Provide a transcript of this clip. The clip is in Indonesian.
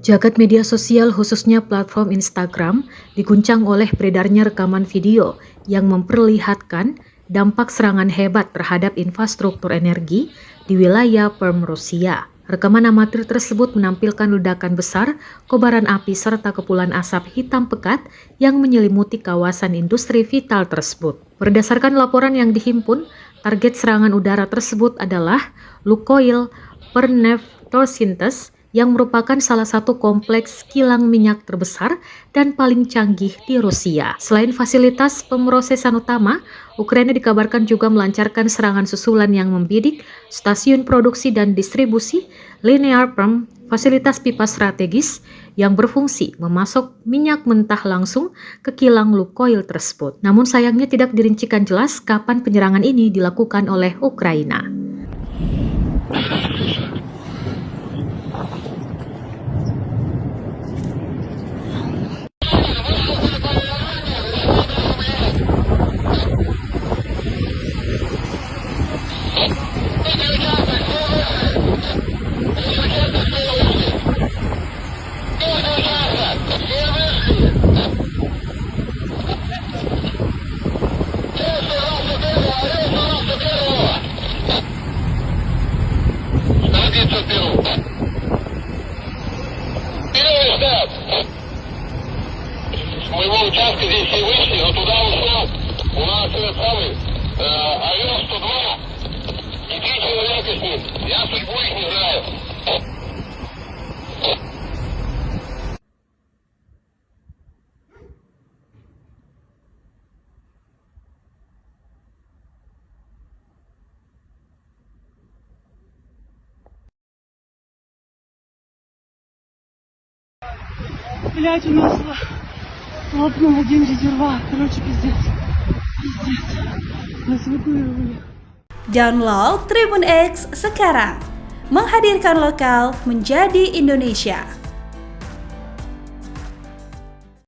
Jagat media sosial khususnya platform Instagram diguncang oleh beredarnya rekaman video yang memperlihatkan dampak serangan hebat terhadap infrastruktur energi di wilayah Perm Rusia. Rekaman amatir tersebut menampilkan ledakan besar, kobaran api serta kepulan asap hitam pekat yang menyelimuti kawasan industri vital tersebut. Berdasarkan laporan yang dihimpun, target serangan udara tersebut adalah Lukoil Perneftosynthos yang merupakan salah satu kompleks kilang minyak terbesar dan paling canggih di Rusia. Selain fasilitas pemrosesan utama, Ukraina dikabarkan juga melancarkan serangan susulan yang membidik stasiun produksi dan distribusi linear perm, fasilitas pipa strategis yang berfungsi memasok minyak mentah langsung ke kilang Lukoil tersebut. Namun sayangnya tidak dirincikan jelas kapan penyerangan ini dilakukan oleh Ukraina. С моего участка здесь все вышли, но туда ушел у нас этот самый АВ-102 и 3 человека с ним. Я судьбу их не знаю. Блять, у нас лопнул один резервуар. Короче, пиздец. Нас эвакуировали. Download Tribun X sekarang. Menghadirkan lokal menjadi Indonesia.